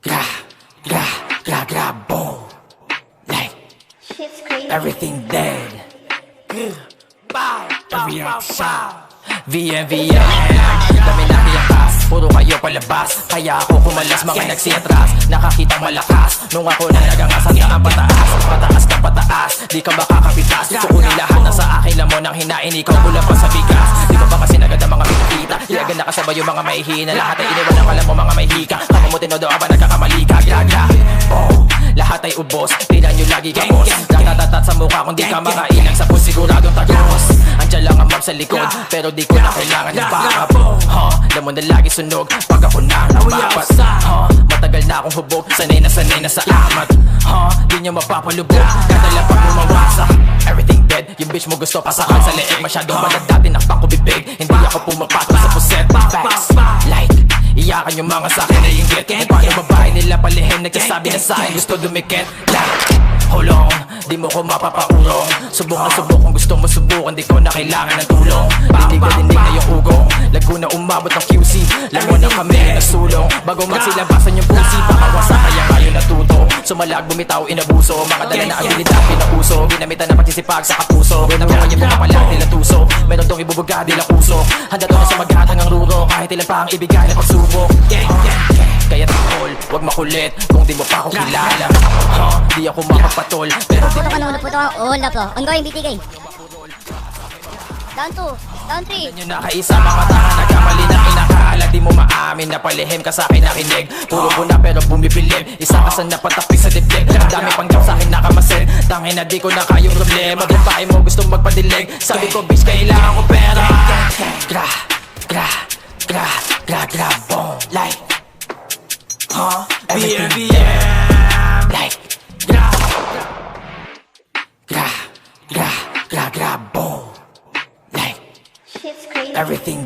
gra, gra, gra, gra, boom. Like, Shit's crazy. everything dead. Every action. VMVM, dami na hiyakas, puro kayo palabas. Kaya ako kumalas, mga nagsiatras. Nakakitang malakas, nung ako na nagangasal na ang pataas. Pataas ka pataas, di ka makakapitas. Sukunin lahat na sa akin, lamon ang hinain. Ikaw kulang pa sa bigas. Di ba ba kasi nagad ang mga pinakita? Ilagan na kasabay yung mga mahihina. Lahat ay iniwan ang alam mo mga mahika. Kamo mo tinodo ba nagkakamali ka? Graga, oh, lahat ay ubos. Tingnan nyo lagi ka boss. Natatatat sa mukha kung di ka mga ilang sapon. Siguradong tagos. Andiyan lang ang map sa likod, pero di ko na kailangan ng backup. Lamon na lagi sunog pag ako na lumapat. Matagal na akong hubog, sanay na sa amat. Di nyo mapapalubog, kadala pag bumawasak. Everything dead, yung bitch mo gusto pasakan sa leeg. Masyadong maganda, tinakpak ko bibig. Hindi ako pumapatol sa puset. Facts, like, iyakan yung mga sakin na inggit. Kung paano babae nila palihim, nagsasabi na sa'kin gusto dumikit. Like, hold on, di mo ko mapapaurong. Subukan kung gusto mo subukan, di ko na kailangan ng tulong. Dinig na yung ugong, lago na umabot ng QC. Lamon na kami nagsulong, bago magsilabasan yung pusi. Pakawasa kaya kayo natuto, sumalag bumitaw inabuso. Mga dala na abilidad pinauso, ginamitan na pagsisipag sa kapuso. Nagkakaya mo kapala nila tuso, meron tong ibubuga nila puso. Handa to na sa maghatang ang ruro, kahit ilan pa ang ibigay na pagsubok. Kaya takol, wag makulit kung di mo pa ako kilala. Di ako makapatol, pero di Puto ka nung puto ka. Hold up to. Ongoing BTK. Down 2. Down 3. nyo nakaisa. Mga tanga nagkamali na kinakaala. Di mo maamin na palihim ka sa'kin nakinig. Puro po na pero bumibilib. Isa ka sa napatapis sa dibdib. Ang dami pang job sa'kin nakamasin. Tangin na di ko na kayong problema. Babae mo gustong magpadilig. Sabi ko bitch kailangan ko pera. Gra, gra, gra, gra, gra, boom. Like, everything like, gra, gra, gra, gra, gra, boom. Like, Shit's crazy. everything